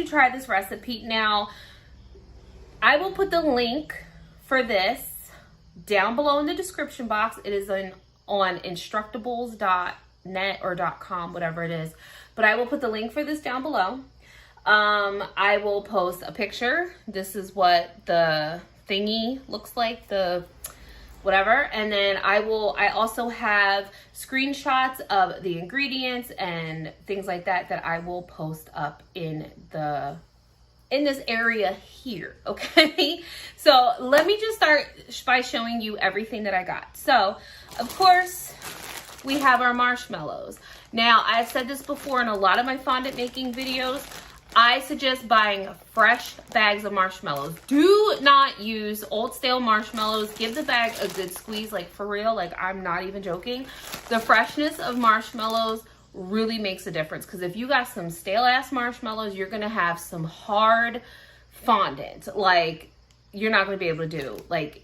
to try this recipe. Now, I will put the link for this down below in the description box. It is on instructables.net or .com, whatever it is. But I will put the link for this down below. I will post a picture. This is what the thingy looks like, the whatever. And then I also have screenshots of the ingredients and things like that I will post up in this area here, okay? So let me just start by showing you everything that I got. So, of course, we have our marshmallows. Now, I've said this before in a lot of my fondant making videos. I suggest buying fresh bags of marshmallows. Do not use old stale marshmallows. Give the bag a good squeeze, like for real, like I'm not even joking. The freshness of marshmallows really makes a difference, because if you got some stale ass marshmallows, you're gonna have some hard fondant. Like, you're not gonna be able to do. Like,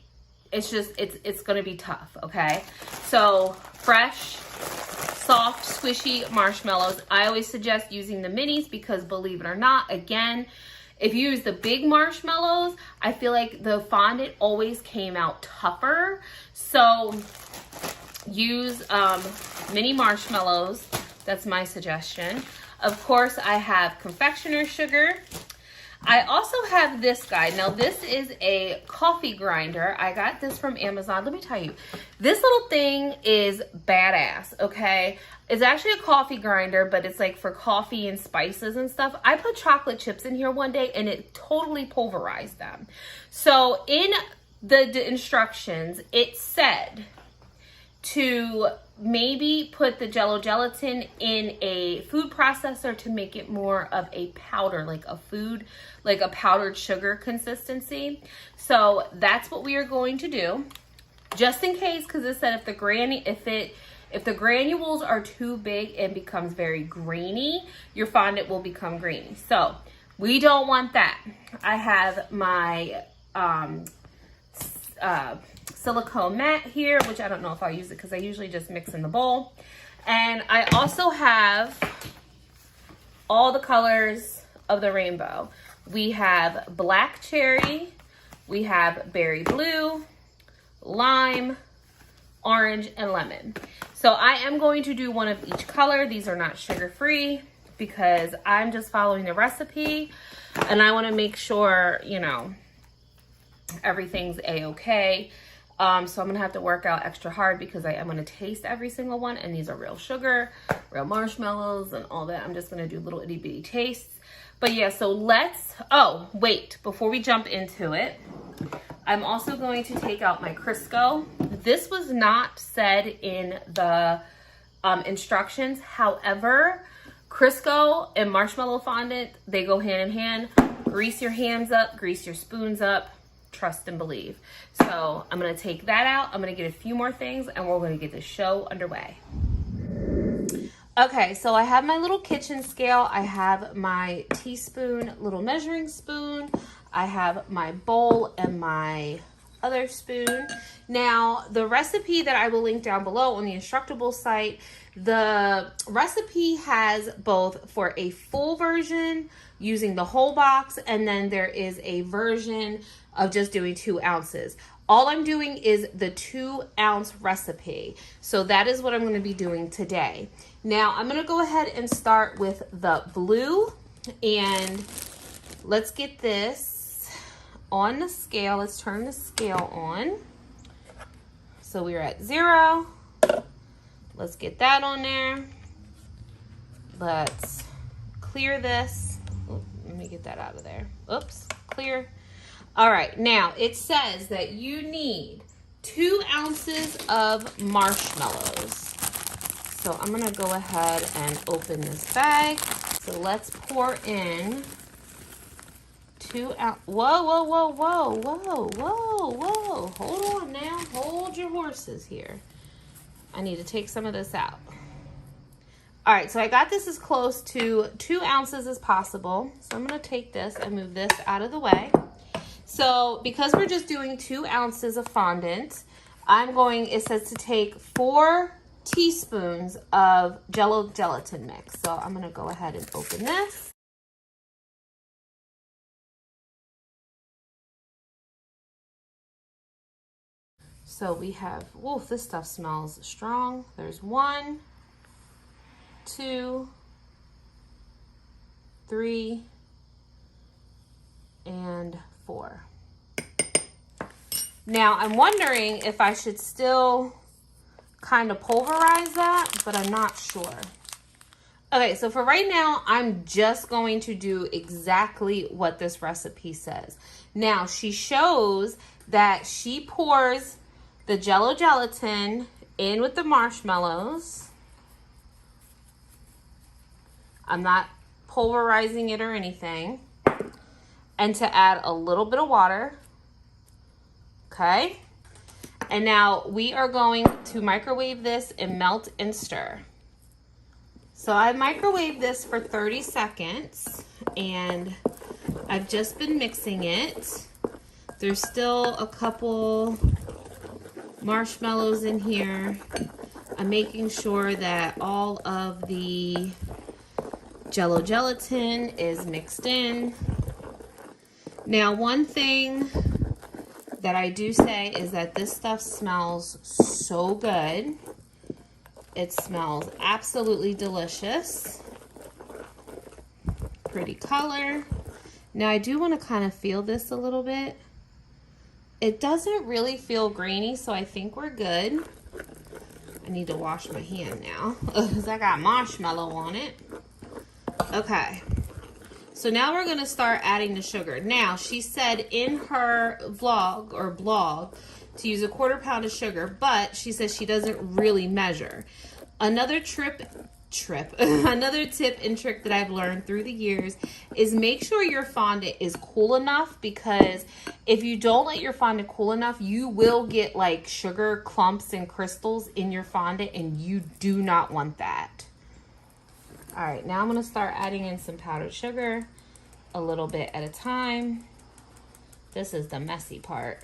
it's just, it's gonna be tough, okay? So, fresh, soft, squishy marshmallows. I always suggest using the minis because, believe it or not, again, if you use the big marshmallows, I feel like the fondant always came out tougher. So use mini marshmallows. That's my suggestion. Of course, I have confectioner sugar. I also have this guy. Now, this is a coffee grinder. I got this from Amazon. Let me tell you, this little thing is badass, okay? It's actually a coffee grinder, but it's like for coffee and spices and stuff. I put chocolate chips in here one day, and it totally pulverized them. So in the instructions, it said to maybe put the Jello gelatin in a food processor to make it more of a powder, like a powdered sugar consistency. So that's what we are going to do, just in case, because it said if the granules are too big and becomes very grainy, your fondant will become grainy. So we don't want that. I have my silicone mat here, which I don't know if I'll use it because I usually just mix in the bowl. And I also have all the colors of the rainbow. We have black cherry, we have berry blue, lime, orange, and lemon. So I am going to do one of each color. These are not sugar-free because I'm just following the recipe and I want to make sure, you know, everything's a-okay. So I'm gonna have to work out extra hard because I am gonna taste every single one, and these are real sugar, real marshmallows, and all that. I'm just gonna do little itty bitty tastes. But yeah, so oh, wait, before we jump into it, I'm also going to take out my Crisco. This was not said in the instructions. However, Crisco and marshmallow fondant, they go hand in hand. Grease your hands up, grease your spoons up. Trust and believe. So I'm going to take that out. I'm going to get a few more things and we're going to get the show underway. Okay, so I have my little kitchen scale. I have my teaspoon, little measuring spoon. I have my bowl and my other spoon. Now, the recipe that I will link down below on the Instructable site, the recipe has both for a full version using the whole box, and then there is a version of just doing 2 ounces. All I'm doing is the 2-ounce recipe. So that is what I'm going to be doing today. Now I'm going to go ahead and start with the blue, and let's get this on the scale. Let's turn the scale on. So we're at 0. Let's get that on there. Let's clear this. Oops, let me get that out of there. Oops, clear. All right, now it says that you need 2 ounces of marshmallows. So I'm gonna go ahead and open this bag. So let's pour in 2 ounces. Whoa, whoa, whoa, whoa, whoa, whoa, whoa. Hold on now, hold your horses here. I need to take some of this out. All right, so I got this as close to 2 ounces as possible. So I'm gonna take this and move this out of the way. So because we're just doing 2 ounces of fondant, it says to take 4 teaspoons of Jello gelatin mix. So I'm gonna go ahead and open this. So we have, woof, this stuff smells strong. There's 1, 2, 3, and 4. Now I'm wondering if I should still kind of pulverize that, but I'm not sure. Okay, so for right now, I'm just going to do exactly what this recipe says. Now, she shows that she pours the Jello gelatin in with the marshmallows. I'm not pulverizing it or anything. And to add a little bit of water. Okay. And now we are going to microwave this and melt and stir. So I microwaved this for 30 seconds and I've just been mixing it. There's still a couple marshmallows in here. I'm making sure that all of the Jello gelatin is mixed in. Now, one thing that I do say is that this stuff smells so good. It smells absolutely delicious. Pretty color. Now I do want to kind of feel this a little bit. It doesn't really feel grainy, so I think we're good. I need to wash my hand now because I got marshmallow on it. Okay. So now we're going to start adding the sugar. Now, she said in her vlog or blog to use 1/4 pound of sugar, but she says she doesn't really measure. Another another tip and trick that I've learned through the years is make sure your fondant is cool enough, because if you don't let your fondant cool enough, you will get like sugar clumps and crystals in your fondant, and you do not want that. All right, now I'm going to start adding in some powdered sugar a little bit at a time. This is the messy part.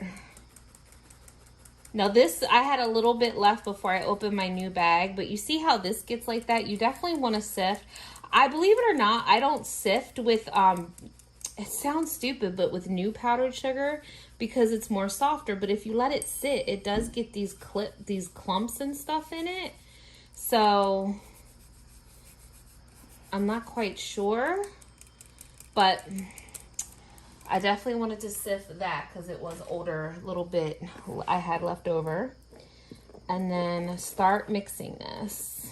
Now this, I had a little bit left before I opened my new bag, but you see how this gets like that? You definitely want to sift. I believe it or not, I don't sift with, it sounds stupid, but with new powdered sugar, because it's more softer. But if you let it sit, it does get these clumps and stuff in it. So I'm not quite sure, but I definitely wanted to sift that because it was older, a little bit I had left over. And then start mixing this.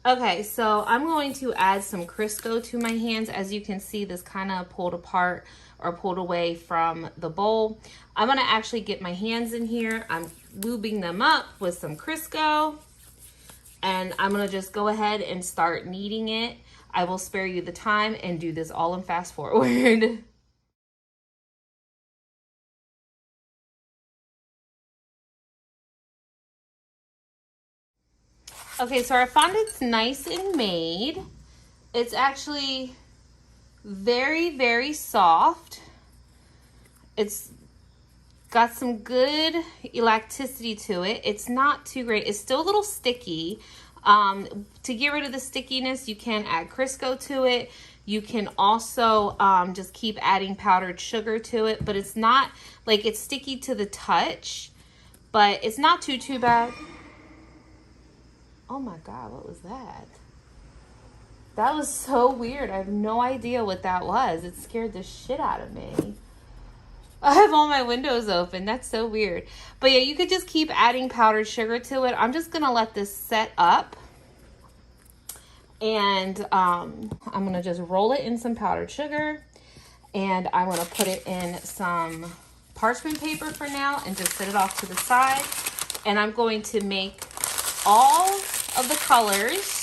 Okay, so I'm going to add some Crisco to my hands. As you can see, this kind of pulled apart or pulled away from the bowl. I'm going to actually get my hands in here. I'm lubing them up with some Crisco. And I'm going to just go ahead and start kneading it. I will spare you the time and do this all in fast forward. Okay, so our fondant's nice and made. It's actually very, very soft. It's got some good elasticity to it. It's not too great. It's still a little sticky. To get rid of the stickiness, you can add Crisco to it. You can also just keep adding powdered sugar to it, but it's not like it's sticky to the touch, but it's not too bad. Oh my God, what was that? That was so weird. I have no idea what that was. It scared the shit out of me. I have all my windows open. That's so weird. But yeah, you could just keep adding powdered sugar to it. I'm just going to let this set up. And I'm going to just roll it in some powdered sugar. And I'm going to put it in some parchment paper for now and just set it off to the side. And I'm going to make all of the colors.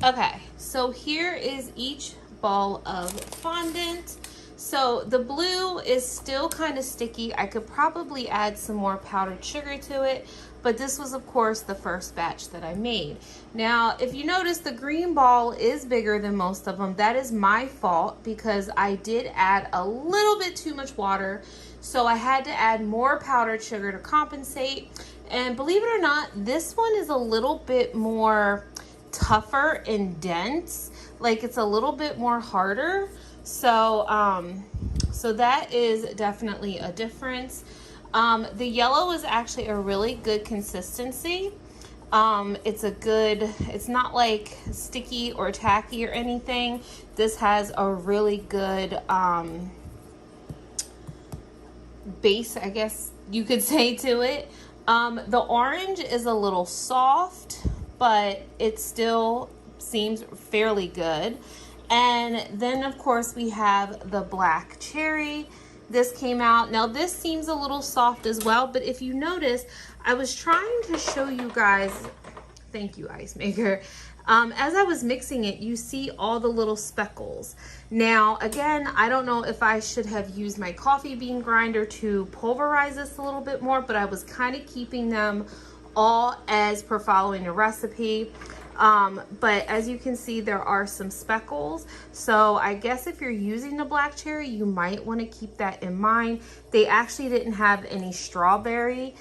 Okay, so here is each ball of fondant. So the blue is still kind of sticky. I could probably add some more powdered sugar to it, but this was of course the first batch that I made. Now, if you notice, the green ball is bigger than most of them. That is my fault because I did add a little bit too much water. So I had to add more powdered sugar to compensate. And believe it or not, this one is a little bit more tougher and dense. Like it's a little bit more harder. So that is definitely a difference. The yellow is actually a really good consistency. It's not like sticky or tacky or anything. This has a really good base, I guess you could say, to it. The orange is a little soft, but it still seems fairly good. And then of course we have the black cherry. This came out. Now this seems a little soft as well, but if you notice, I was trying to show you guys, thank you, ice maker. As I was mixing it, you see all the little speckles. Now, again, I don't know if I should have used my coffee bean grinder to pulverize this a little bit more, but I was kind of keeping them all as per following the recipe. But as you can see, there are some speckles. So I guess if you're using the black cherry, you might want to keep that in mind. They actually didn't have any strawberry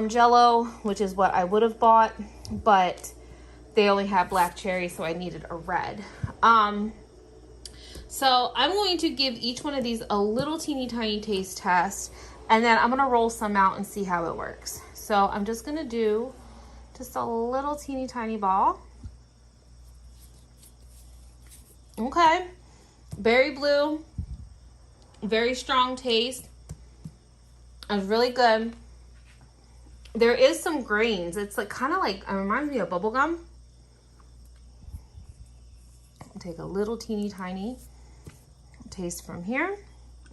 Jello, which is what I would have bought, but they only have black cherry, so I needed a red. So I'm going to give each one of these a little teeny tiny taste test, and then I'm gonna roll some out and see how it works. So I'm just gonna do just a little teeny tiny ball. Okay, berry blue, very strong taste. It's really good. There is some grains. It's like kind of like, it reminds me of bubble gum. I'll take a little teeny tiny taste from here.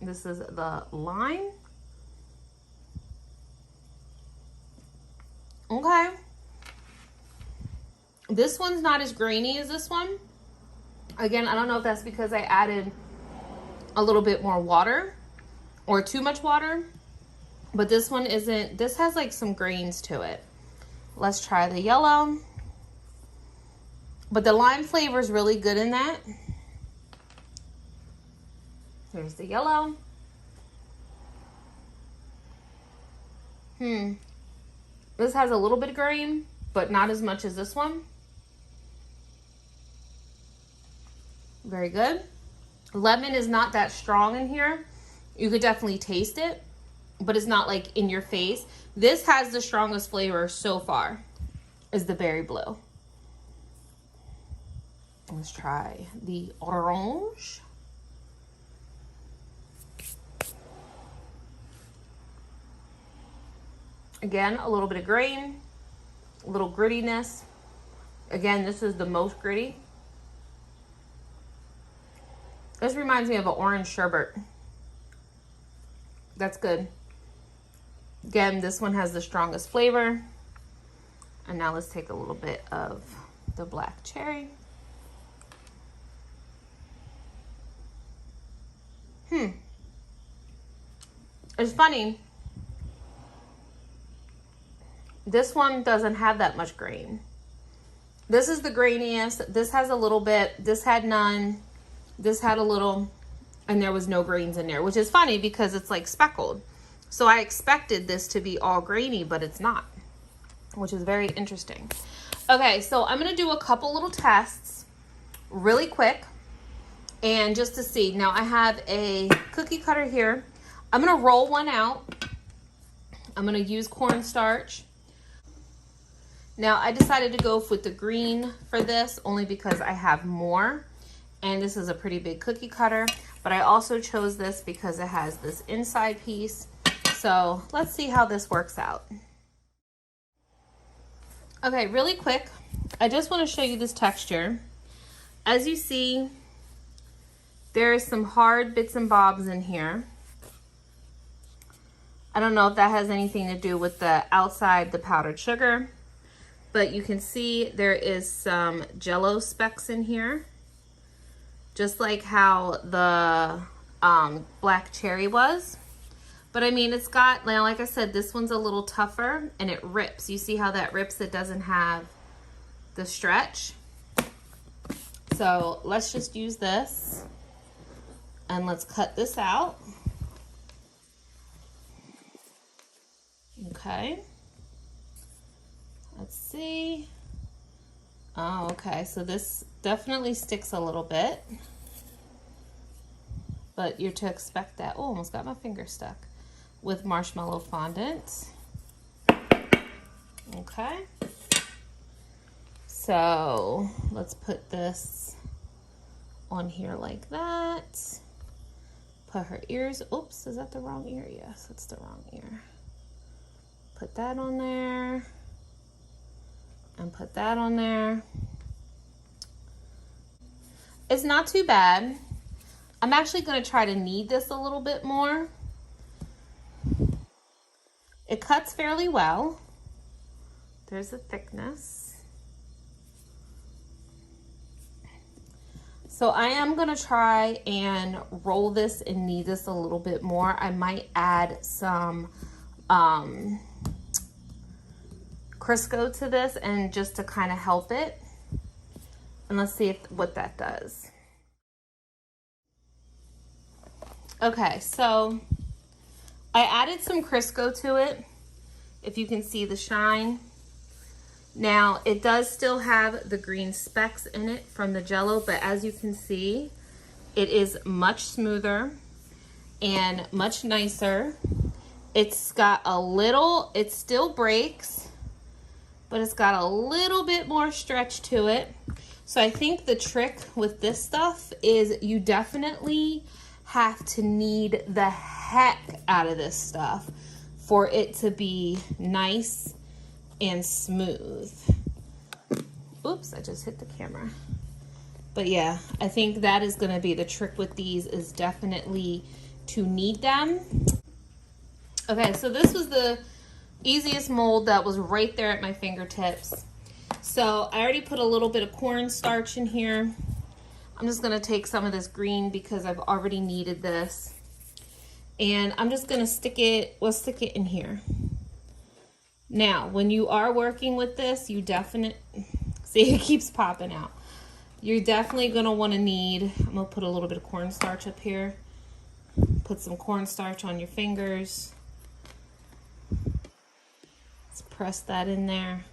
This is the lime. Okay. This one's not as grainy as this one. Again, I don't know if that's because I added a little bit more water or too much water, but this one isn't. This has like some grains to it. Let's try the yellow. But the lime flavor is really good in that. Here's the yellow. This has a little bit of grain, but not as much as this one. Very good. Lemon is not that strong in here. You could definitely taste it, but it's not like in your face. This has the strongest flavor so far, is the berry blue. Let's try the orange. Again, a little bit of grain, a little grittiness. Again, this is the most gritty. This reminds me of an orange sherbet. That's good. Again, this one has the strongest flavor. And now let's take a little bit of the black cherry. It's funny. This one doesn't have that much grain. This is the grainiest. This has a little bit. This had none. This had a little, and there was no grains in there, which is funny because it's like speckled. So I expected this to be all grainy, but it's not, which is very interesting. Okay, so I'm gonna do a couple little tests really quick and just to see. Now I have a cookie cutter here. I'm gonna roll one out. I'm gonna use cornstarch. Now I decided to go with the green for this only because I have more. And this is a pretty big cookie cutter, but I also chose this because it has this inside piece. So let's see how this works out. Okay, really quick, I just want to show you this texture. As you see, there is some hard bits and bobs in here. I don't know if that has anything to do with the outside, the powdered sugar. but you can see there is some Jello specks in here, just like how the black cherry was. But I mean, it's got, now, like I said, this one's a little tougher and it rips. You see how that rips? It doesn't have the stretch. So let's just use this and let's cut this out. Okay. Let's see. Oh, okay. So this definitely sticks a little bit, but you're to expect that. Oh, almost got my finger stuck with marshmallow fondant. Okay. So let's put this on here like that. Put her ears. Oops, is that the wrong ear? Yes, it's the wrong ear. Put that on there. And put that on there. It's not too bad. I'm actually going to try to knead this a little bit more. It cuts fairly well. There's the thickness. So I am going to try and roll this and knead this a little bit more. I might add some Crisco to this, and just to kind of help it. And let's see what that does. Okay, so I added some Crisco to it, if you can see the shine. Now, it does still have the green specks in it from the Jello, but as you can see, it is much smoother and much nicer. It's got a little, it still breaks, but it's got a little bit more stretch to it. So I think the trick with this stuff is you definitely have to knead the heck out of this stuff for it to be nice and smooth. Oops, I just hit the camera. But yeah, I think that is gonna be the trick with these, is definitely to knead them. Okay, so this was the easiest mold that was right there at my fingertips. So I already put a little bit of cornstarch in here. I'm just gonna take some of this green because I've already kneaded this. And I'm just gonna stick it in here. Now, when you are working with this, you definitely, see, it keeps popping out. You're definitely gonna wanna knead, I'm gonna put a little bit of cornstarch up here. Put some cornstarch on your fingers. Let's press that in there.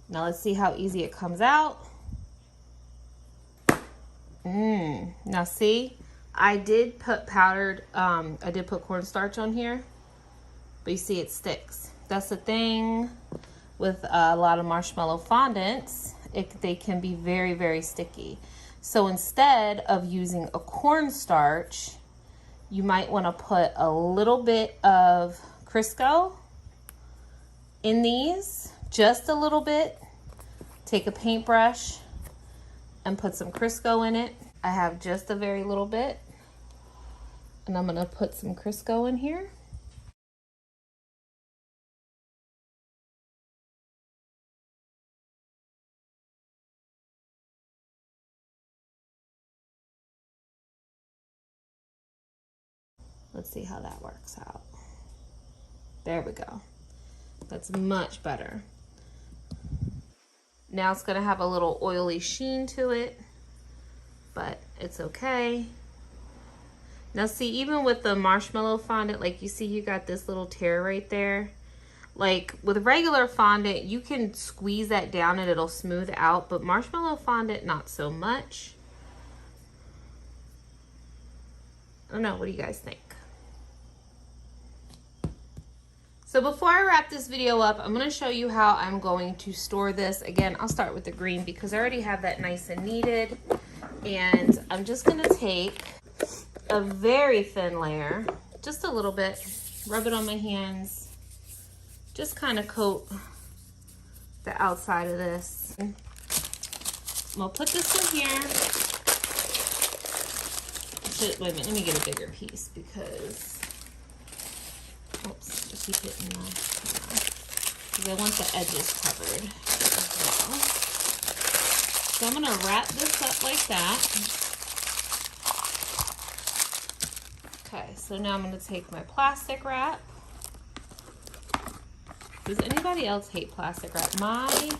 Now let's see how easy it comes out. Now see, I did put I did put cornstarch on here, but you see it sticks. That's the thing with a lot of marshmallow fondants. They can be very, very sticky. So instead of using a cornstarch, you might want to put a little bit of Crisco in these, just a little bit. Take a paintbrush and put some Crisco in it. I have just a very little bit, and I'm gonna put some Crisco in here. Let's see how that works out. There we go. That's much better. Now it's gonna have a little oily sheen to it, but it's okay. Now see, even with the marshmallow fondant, like you see, you got this little tear right there. Like with regular fondant, you can squeeze that down and it'll smooth out, but marshmallow fondant, not so much. I don't know, what do you guys think? So before I wrap this video up, I'm gonna show you how I'm going to store this. Again, I'll start with the green because I already have that nice and kneaded. And I'm just gonna take a very thin layer, just a little bit, rub it on my hands, just kind of coat the outside of this. I'm gonna put this in here. Wait a minute, let me get a bigger piece because, oops, just keep hitting because I want the edges covered as well. So I'm gonna wrap this up like that. Okay, so now I'm gonna take my plastic wrap. Does anybody else hate plastic wrap? My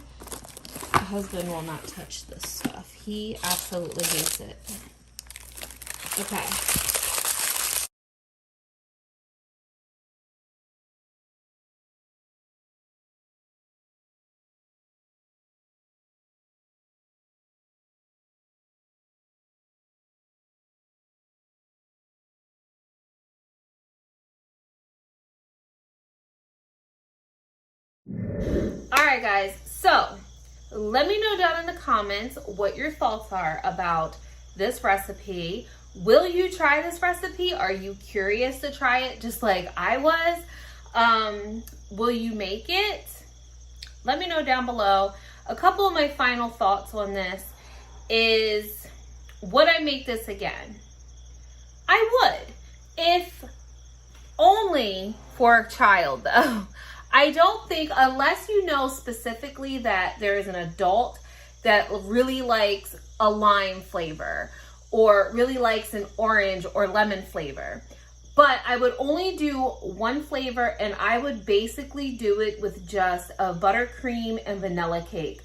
husband will not touch this stuff. He absolutely hates it. Okay. All right, guys, so let me know down in the comments what your thoughts are about this recipe. Will you try this recipe? Are you curious to try it just like I was? Will you make it? Let me know down below. A couple of my final thoughts on this is, would I make this again? I would, if only for a child though. I don't think, unless you know specifically that there is an adult that really likes a lime flavor or really likes an orange or lemon flavor. But I would only do one flavor, and I would basically do it with just a buttercream and vanilla cake.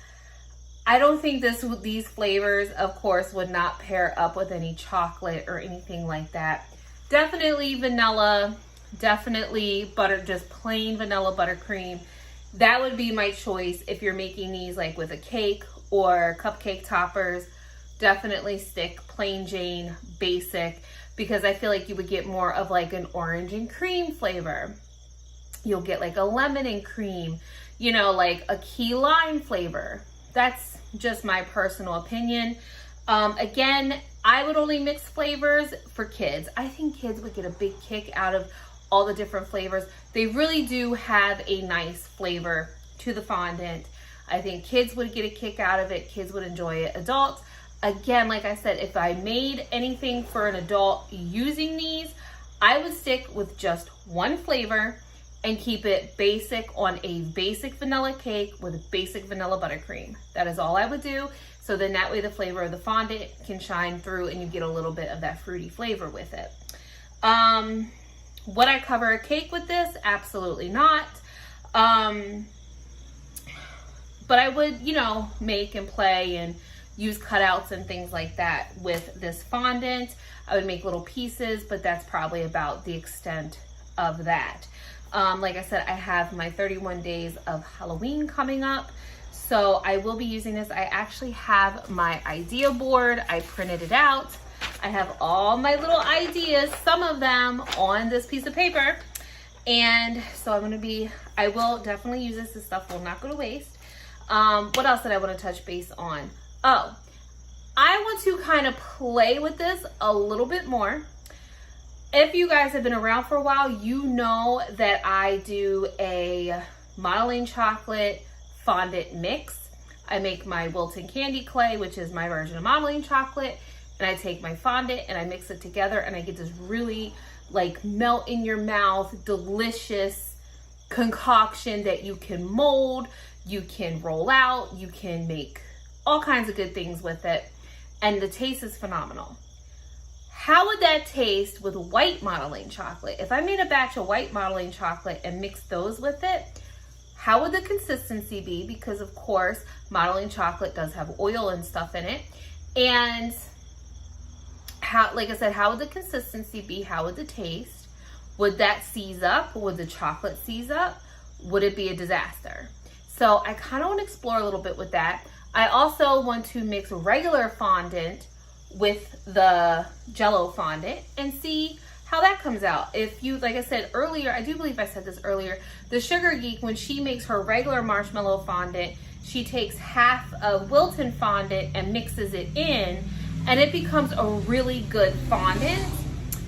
I don't think these flavors, of course, would not pair up with any chocolate or anything like that. Definitely vanilla. Definitely butter, just plain vanilla buttercream. That would be my choice if you're making these like with a cake or cupcake toppers. Definitely stick plain Jane basic, because I feel like you would get more of like an orange and cream flavor. You'll get like a lemon and cream, you know, like a key lime flavor. That's just my personal opinion. Again, I would only mix flavors for kids. I think kids would get a big kick out of all the different flavors. They really do have a nice flavor to the fondant. I think kids would get a kick out of it. Kids would enjoy it. Adults, again, like I said, if I made anything for an adult using these, I would stick with just one flavor and keep it basic on a basic vanilla cake with a basic vanilla buttercream. That is all I would do. So then that way the flavor of the fondant can shine through and you get a little bit of that fruity flavor with it. Would I cover a cake with this? Absolutely not. But I would, you know, make and play and use cutouts and things like that with this fondant. I would make little pieces, but that's probably about the extent of that. Like I said, I have my 31 days of Halloween coming up, so I will be using this. I actually have my idea board. I printed it out. I have all my little ideas, some of them on this piece of paper. And so I will definitely use this. This stuff will not go to waste. What else did I want to touch base on? Oh, I want to kind of play with this a little bit more. If you guys have been around for a while, you know that I do a modeling chocolate fondant mix. I make my Wilton candy clay, which is my version of modeling chocolate, and I take my fondant and I mix it together, and I get this really like melt in your mouth, delicious concoction that you can mold, you can roll out, you can make all kinds of good things with it, and the taste is phenomenal. How would that taste with white modeling chocolate? If I made a batch of white modeling chocolate and mixed those with it, how would the consistency be? Because of course, modeling chocolate does have oil and stuff in it. And how, like I said, how would the consistency be? How would the taste? Would that seize up? Would the chocolate seize up? Would it be a disaster? So I kind of want to explore a little bit with that. I also want to mix regular fondant with the Jello fondant and see how that comes out. If you, like I said earlier, I do believe I said this earlier, the Sugar Geek, when she makes her regular marshmallow fondant, she takes half of Wilton fondant and mixes it in, and it becomes a really good fondant.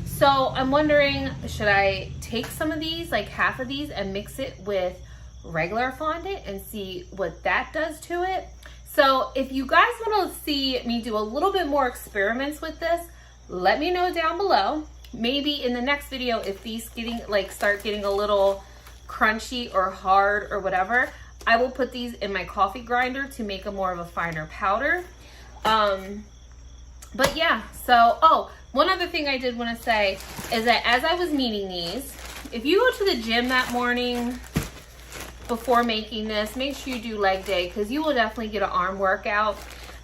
So I'm wondering, should I take some of these, like half of these, and mix it with regular fondant and see what that does to it? So if you guys want to see me do a little bit more experiments with this, let me know down below. Maybe in the next video, if these start getting a little crunchy or hard or whatever, I will put these in my coffee grinder to make a more of a finer powder. But yeah, so, oh, one other thing I did want to say is that as I was kneading these, if you go to the gym that morning before making this, make sure you do leg day because you will definitely get an arm workout.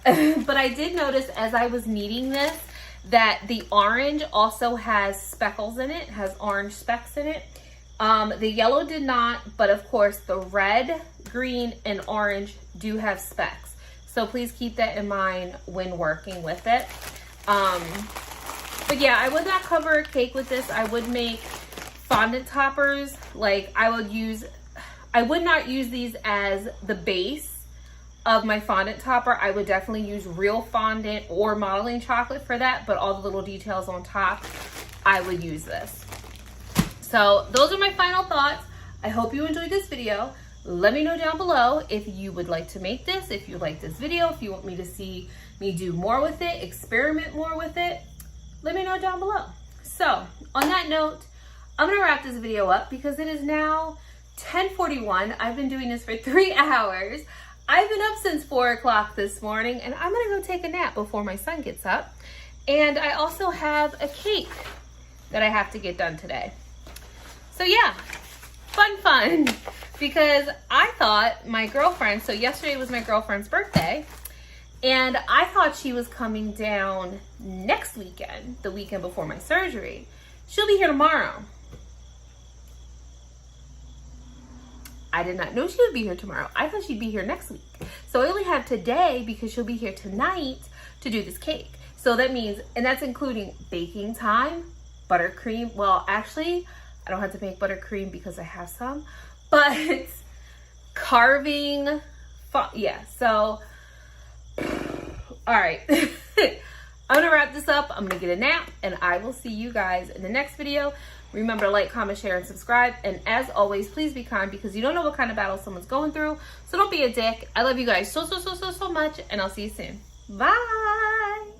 But I did notice as I was kneading this that the orange also has speckles in it, has orange specks in it. The yellow did not, but of course the red, green, and orange do have specks. So please keep that in mind when working with it. But yeah, I would not cover a cake with this. I would make fondant toppers. Like I would not use these as the base of my fondant topper. I would definitely use real fondant or modeling chocolate for that, but all the little details on top, I would use this. So those are my final thoughts. I hope you enjoyed this video. Let me know down below if you would like to make this, if you like this video, if you want me to see me do more with it, experiment more with it. Let me know down below. So on that note, I'm gonna wrap this video up because it is now 10:41. I've been doing this for 3 hours. I've been up since 4 o'clock this morning and I'm gonna go take a nap before my son gets up. And I also have a cake that I have to get done today. So yeah, fun, because I thought my girlfriend, so yesterday was my girlfriend's birthday, and I thought she was coming down next weekend, the weekend before my surgery. She'll be here tomorrow. I did not know she would be here tomorrow. I thought she'd be here next week. So I only have today because she'll be here tonight to do this cake. So that means, and that's including baking time, buttercream. Well, actually, I don't have to make buttercream because I have some, but carving, yeah, so, all right. I'm gonna wrap this up. I'm gonna get a nap and I will see you guys in the next video. Remember to like, comment, share, and subscribe. And as always, please be kind because you don't know what kind of battle someone's going through. So don't be a dick. I love you guys so much and I'll see you soon. Bye.